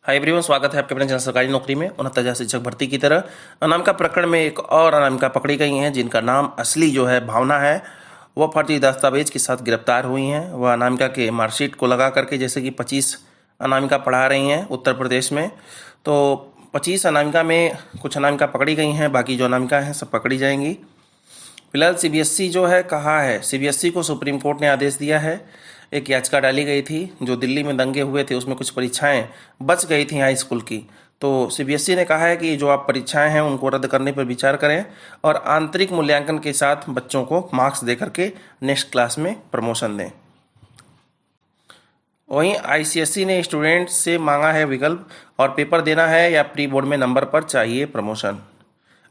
Hi everyone, स्वागत है आपके अपने चैनल सरकारी नौकरी में 69,000 शिक्षक भर्ती की तरह। अनामिका प्रकरण में एक और अनामिका पकड़ी गई हैं जिनका नाम असली जो है भावना है। वह फर्जी दस्तावेज के साथ गिरफ्तार हुई हैं। वह अनामिका के मार्कशीट को लगा करके जैसे कि 25 अनामिका पढ़ा रही हैं उत्तर प्रदेश में। तो 25 अनामिका में कुछ अनामिका पकड़ी गई हैं, बाकी जो अनामिका हैं सब पकड़ी जाएंगी। फिलहाल सीबीएसई जो है कहा है, सीबीएसई को सुप्रीम कोर्ट ने आदेश दिया है। एक याचिका डाली गई थी, जो दिल्ली में दंगे हुए थे उसमें कुछ परीक्षाएं बच गई थी हाई स्कूल की। तो सीबीएसई ने कहा है कि जो आप परीक्षाएं हैं उनको रद्द करने पर विचार करें और आंतरिक मूल्यांकन के साथ बच्चों को मार्क्स दे करके नेक्स्ट क्लास में प्रमोशन दें। वहीं आईसीएसई ने स्टूडेंट से मांगा है विकल्प, और पेपर देना है या प्री बोर्ड में नंबर पर चाहिए प्रमोशन।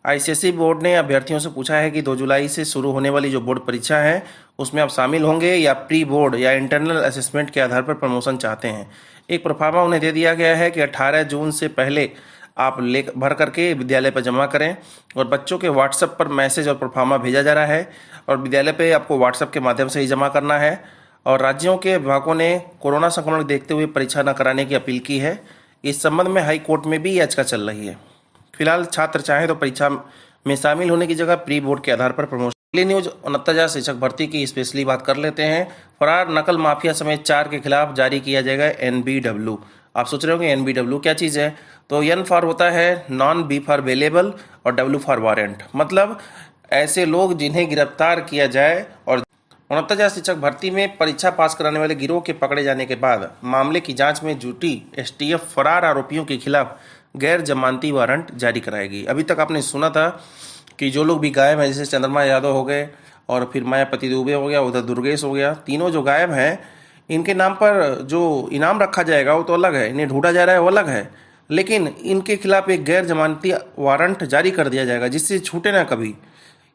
आईसीएसई बोर्ड ने अभ्यर्थियों से पूछा है कि 2 जुलाई से शुरू होने वाली जो बोर्ड परीक्षा है उसमें आप शामिल होंगे या प्री बोर्ड या इंटरनल असेसमेंट के आधार पर प्रमोशन चाहते हैं। एक प्रोफार्मा उन्हें दे दिया गया है कि 18 जून से पहले आप ले भर करके विद्यालय पर जमा करें, और बच्चों के व्हाट्सएप पर मैसेज और प्रोफार्मा भेजा जा रहा है और विद्यालय पे आपको व्हाट्सएप के माध्यम से ही जमा करना है। और राज्यों के अभिभावकों ने कोरोना संक्रमण देखते हुए परीक्षा न कराने की अपील की है। इस संबंध में हाई कोर्ट में भी याचिका चल रही है। फिलहाल छात्र चाहे तो परीक्षा में शामिल होने की जगह प्री बोर्ड के आधार पर प्रमोशन। डेली न्यूज 69,000 शिक्षक भर्ती की स्पेशली बात कर लेते हैं। फरार नकल माफिया समेत 4 के खिलाफ जारी किया जाएगा NBW। आप सोच रहे होंगे NBW क्या चीज़ है, तो N फॉर होता है नॉन, B फॉर अवेलेबल और W फॉर वारंट। मतलब ऐसे लोग जिन्हें गिरफ्तार किया जाए। और 69,000 शिक्षक भर्ती में परीक्षा पास कराने वाले गिरोह के पकड़े जाने के बाद मामले की जांच में जुटी STF फरार आरोपियों के खिलाफ गैर जमानती वारंट जारी कराएगी। अभी तक आपने सुना था कि जो लोग भी गायब हैं, जैसे चंद्रमा यादव हो गए और फिर मायापति दुबे हो गया, उधर दुर्गेश हो गया, तीनों जो गायब हैं इनके नाम पर जो इनाम रखा जाएगा वो तो अलग है, इन्हें ढूंढा जा रहा है वो अलग है, लेकिन इनके खिलाफ एक गैर जमानती वारंट जारी कर दिया जाएगा जिससे छूटे ना कभी।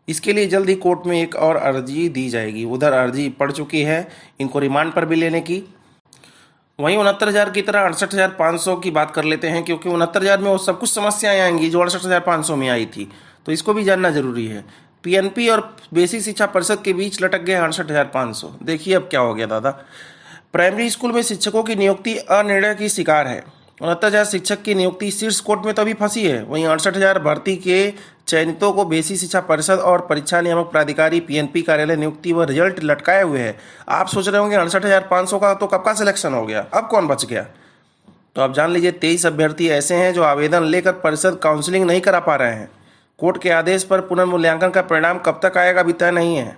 इसके लिए जल्द ही कोर्ट में एक और अर्जी दी जाएगी। उधर अर्जी पड़ चुकी है इनको रिमांड पर भी लेने की। वहीं 69,000 की तरह 68,500 की बात कर लेते हैं, क्योंकि 69,000 में वो सब कुछ समस्याएं आएंगी जो 68,500 में आई थी, तो इसको भी जानना जरूरी है। पीएनपी और बेसिक शिक्षा परिषद के बीच लटक गए 68,500। देखिए अब क्या हो गया दादा। प्राइमरी स्कूल में शिक्षकों की नियुक्ति अनिर्णय की शिकार है। 69,000 शिक्षक की नियुक्ति शीर्ष कोर्ट में तो अभी फंसी है। वहीं 68,000 भर्ती के चयनितों को बेसिक शिक्षा परिषद और परीक्षा नियामक प्राधिकारी पीएनपी कार्यालय नियुक्ति व रिजल्ट लटकाए हुए है। आप सोच रहे होंगे 68,500 का तो कब का सिलेक्शन हो गया, अब कौन बच गया? तो आप जान लीजिए 23 अभ्यर्थी ऐसे हैं जो आवेदन लेकर परिषद काउंसलिंग नहीं करा पा रहे हैं। कोर्ट के आदेश पर पुनर्मूल्यांकन का परिणाम कब तक आएगा अभी तय नहीं है।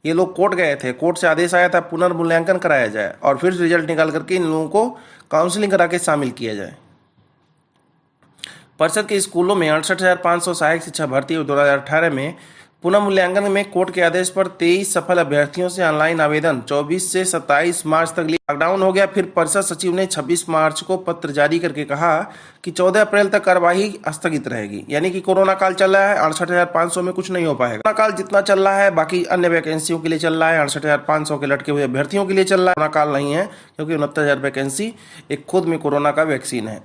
ये लोग कोर्ट गए थे, कोर्ट से आदेश आया था पुनर्मूल्यांकन कराया जाए और फिर रिजल्ट निकाल करके इन लोगों को काउंसलिंग करा के शामिल किया जाए। परिषद के स्कूलों में 68,500 सहायक शिक्षा भर्ती 2018 में पुनर्मूल्यांकन में कोर्ट के आदेश पर 23 सफल अभ्यर्थियों से ऑनलाइन आवेदन 24 से 27 मार्च तक लॉकडाउन हो गया। फिर परिषद सचिव ने 26 मार्च को पत्र जारी करके कहा कि 14 अप्रैल तक कार्यवाही स्थगित रहेगी। यानी कि कोरोना काल चल रहा है, 68,500 में कुछ नहीं हो पाएगा। कोरोना काल जितना चल रहा है बाकी अन्य वैकेंसियों के लिए चल रहा है, 68,500 के लटके हुए अभ्यर्थियों के लिए चल रहा है। कोरोना काल नहीं है, क्योंकि 69,000 वैकेंसी एक खुद में कोरोना का वैक्सीन है।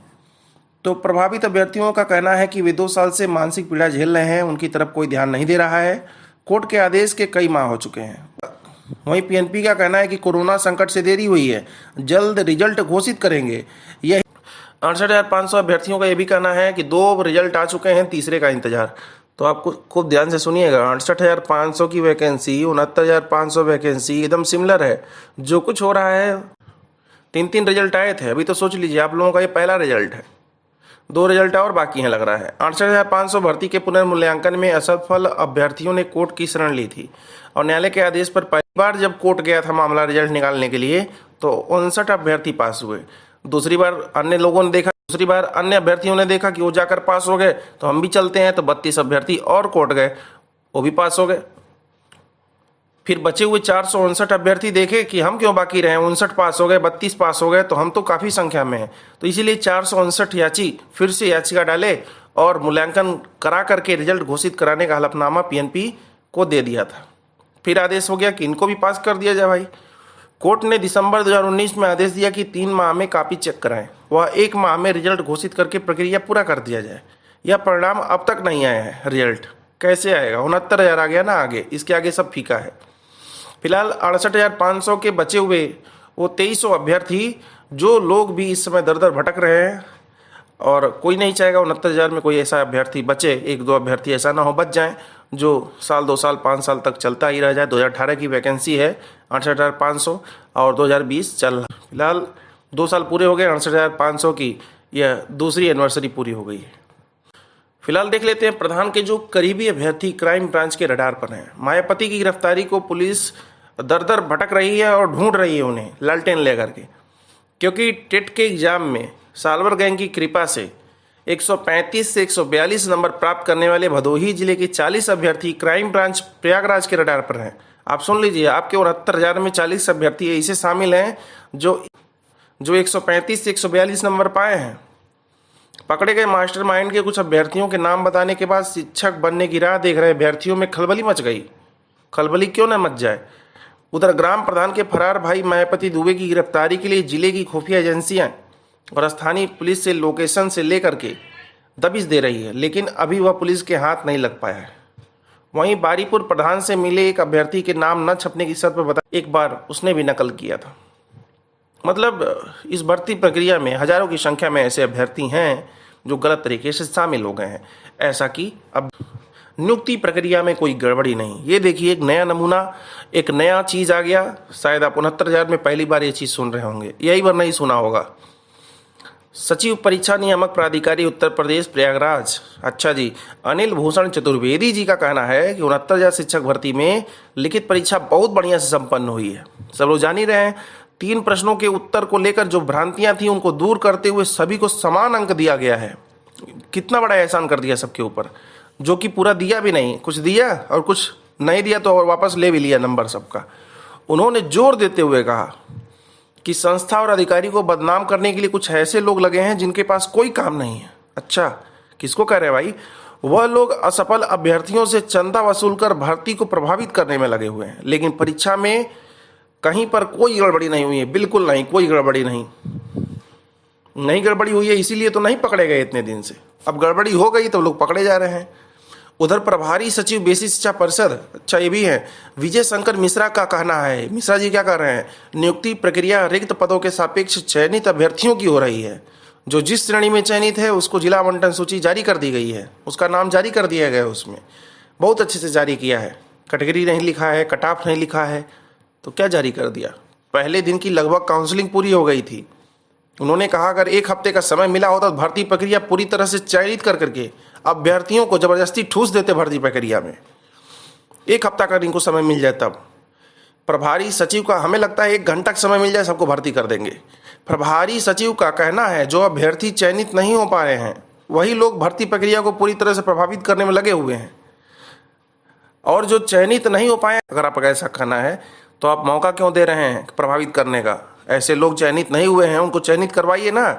तो प्रभावित अभ्यर्थियों का कहना है कि वे 2 साल से मानसिक पीड़ा झेल रहे हैं, उनकी तरफ कोई ध्यान नहीं दे रहा है। कोर्ट के आदेश के कई माह हो चुके हैं। वहीं पीएनपी का कहना है कि कोरोना संकट से देरी हुई है, जल्द रिजल्ट घोषित करेंगे। यह 68,500 अभ्यर्थियों का यह भी कहना है कि 2 रिजल्ट आ चुके हैं, तीसरे का इंतजार। तो आपको खूब ध्यान से सुनिएगा, 68,500 की वैकेंसी, 69,500 वैकेंसी एकदम सिमिलर है। जो कुछ हो रहा है, 3 रिजल्ट आए थे, अभी तो सोच लीजिए आप लोगों का ये पहला रिजल्ट है, 2 रिजल्ट और बाकी हैं लग रहा है। 68,500 भर्ती के पुनर्मूल्यांकन में असफल अभ्यर्थियों ने कोर्ट की शरण ली थी और न्यायालय के आदेश पर पहली बार जब कोर्ट गया था मामला रिजल्ट निकालने के लिए तो 59 अभ्यर्थी पास हुए। दूसरी बार अन्य अभ्यर्थियों ने देखा कि वो जाकर पास हो गए तो हम भी चलते हैं, तो 32 अभ्यर्थी और कोर्ट गए, वो भी पास हो गए। फिर बचे हुए 459 अभ्यर्थी देखे कि हम क्यों बाकी रहे, 59 पास हो गए, 32 पास हो गए, तो हम तो काफ़ी संख्या में हैं। तो इसीलिए 459 याची फिर से याचिका डाले और मूल्यांकन करा करके रिजल्ट घोषित कराने का हलफनामा पीएनपी को दे दिया था। फिर आदेश हो गया कि इनको भी पास कर दिया जाए। भाई, कोर्ट ने दिसंबर 2019 में आदेश दिया कि 3 माह में कॉपी चेक कराएं, वह 1 माह में रिजल्ट घोषित करके प्रक्रिया पूरा कर दिया जाए। यह परिणाम अब तक नहीं आया है। रिजल्ट कैसे आएगा? 69,000 आ गया ना, आगे इसके आगे सब फीका है। फिलहाल 68,500 के बचे हुए वो 2300 अभ्यर्थी जो लोग भी इस समय दर दर भटक रहे हैं, और कोई नहीं चाहेगा 69,000 में कोई ऐसा अभ्यर्थी बचे, एक दो अभ्यर्थी ऐसा ना हो बच जाएं जो साल 2 साल 5 साल तक चलता ही रह जाए। 2018 की वैकेंसी है 68,500 और 2020 चल रहा। फिलहाल 2 साल पूरे हो गए, 68,500 की यह दूसरी एनिवर्सरी पूरी हो गई है। फिलहाल देख लेते हैं प्रधान के जो करीबी अभ्यर्थी क्राइम ब्रांच के रडार पर हैं। मायावती की गिरफ्तारी को पुलिस दर दर भटक रही है और ढूंढ रही है उन्हें लालटेन लेकर के, क्योंकि टेट के एग्जाम में साल्वर गैंग की कृपा से 135 से 142 नंबर प्राप्त करने वाले भदोही जिले के 40 अभ्यर्थी क्राइम ब्रांच प्रयागराज के रडार पर हैं। आप सुन लीजिए, आपके 69,000 में 40 अभ्यर्थी ऐसे शामिल हैं जो 135 से 142 नंबर पाए हैं। पकड़े गए मास्टरमाइंड के कुछ अभ्यर्थियों के नाम बताने के बाद शिक्षक बनने की राह देख रहे अभ्यर्थियों में खलबली मच गई। खलबली क्यों न मच जाए। उधर ग्राम प्रधान के फरार भाई मायावती दुबे की गिरफ्तारी के लिए जिले की खुफिया एजेंसियां और स्थानीय पुलिस से लोकेशन से लेकर के दबिश दे रही है, लेकिन अभी वह पुलिस के हाथ नहीं लग पाया है। वहीं बारीपुर प्रधान से मिले एक अभ्यर्थी के नाम न छपने की शर्त पर बता एक बार उसने भी नकल किया था। मतलब इस भर्ती प्रक्रिया में हजारों की संख्या में ऐसे अभ्यर्थी हैं जो गलत तरीके से शामिल हो गए हैं। ऐसा कि अब नियुक्ति प्रक्रिया में कोई गड़बड़ी नहीं। ये देखिए, एक नया नमूना, एक नया चीज आ गया। शायद आप 69,000 में पहली बार ये चीज सुन रहे होंगे, यही बार नहीं सुना होगा। सचिव परीक्षा नियामक प्राधिकारी उत्तर प्रदेश प्रयागराज, अच्छा जी, अनिल भूषण चतुर्वेदी जी का कहना है कि 69,000 शिक्षक भर्ती में लिखित परीक्षा बहुत बढ़िया से संपन्न हुई है। सब लोग जान ही रहे हैं। 3 प्रश्नों के उत्तर को लेकर जो भ्रांतियां थी उनको दूर करते हुए सभी को समान अंक दिया गया है। कितना बड़ा एहसान कर दिया सबके ऊपर, जो कि पूरा दिया भी नहीं, कुछ दिया और कुछ नहीं दिया तो और वापस ले भी लिया नंबर सबका। उन्होंने जोर देते हुए कहा कि संस्था और अधिकारी को बदनाम करने के लिए कुछ ऐसे लोग लगे हैं जिनके पास कोई काम नहीं है। अच्छा, किसको कह रहे हैं भाई? वह लोग असफल अभ्यर्थियों से चंदा वसूल कर भर्ती को प्रभावित करने में लगे हुए हैं, लेकिन परीक्षा में कहीं पर कोई गड़बड़ी नहीं हुई है। बिल्कुल नहीं, कोई गड़बड़ी नहीं गड़बड़ी हुई है, इसीलिए तो नहीं पकड़े गए इतने दिन से। अब गड़बड़ी हो गई तो लोग पकड़े जा रहे हैं। उधर प्रभारी सचिव बेसिक शिक्षा परिषद, अच्छा ये भी है, विजय शंकर मिश्रा का कहना है। मिश्रा जी क्या कर रहे हैं? नियुक्ति प्रक्रिया रिक्त पदों के सापेक्ष चयनित अभ्यर्थियों की हो रही है। जो जिस श्रेणी में चयनित है उसको जिला आवंटन सूची जारी कर दी गई है, उसका नाम जारी कर दिया गया है। उसमें बहुत अच्छे से जारी किया है, कैटेगरी नहीं लिखा है, कट ऑफ नहीं लिखा है, तो क्या जारी कर दिया। पहले दिन की लगभग काउंसलिंग पूरी हो गई थी। उन्होंने कहा अगर 1 हफ्ते का समय मिला होता तो भर्ती प्रक्रिया पूरी तरह से चयनित कर करके अभ्यर्थियों को जबरदस्ती ठूस देते भर्ती प्रक्रिया में। 1 हफ्ता का इनको समय मिल जाए तब। प्रभारी सचिव का हमें लगता है 1 घंटा का समय मिल जाए सबको भर्ती कर देंगे। प्रभारी सचिव का कहना है जो अभ्यर्थी चयनित नहीं हो पा रहे हैं वही लोग भर्ती प्रक्रिया को पूरी तरह से प्रभावित करने में लगे हुए हैं, और जो चयनित नहीं हो पाए, अगर आपका ऐसा कहना है तो आप मौका क्यों दे रहे हैं प्रभावित करने का? ऐसे लोग चयनित नहीं हुए हैं उनको चयनित करवाइए ना,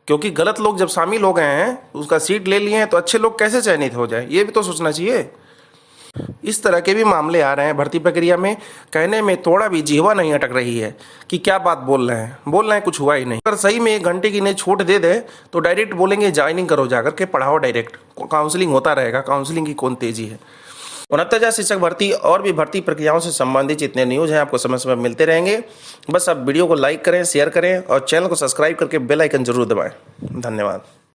क्योंकि गलत लोग जब शामिल हो गए हैं, उसका सीट ले लिए हैं, तो अच्छे लोग कैसे चयनित हो जाए, ये भी तो सोचना चाहिए। इस तरह के भी मामले आ रहे हैं भर्ती प्रक्रिया में। कहने में थोड़ा भी जीवा नहीं अटक रही है कि क्या बात बोल रहे हैं, कुछ हुआ ही नहीं। अगर सही में 1 घंटे की नहीं छूट दे दे तो डायरेक्ट बोलेंगे ज्वाइनिंग करो, जाकर के पढ़ाओ, डायरेक्ट काउंसलिंग होता रहेगा। काउंसलिंग की कौन तेजी है। 69,000 शिक्षक भर्ती और भी भर्ती प्रक्रियाओं से संबंधित जितने न्यूज़ हैं आपको समय समय मिलते रहेंगे। बस आप वीडियो को लाइक करें, शेयर करें और चैनल को सब्सक्राइब करके बेल आइकन जरूर दबाएं। धन्यवाद।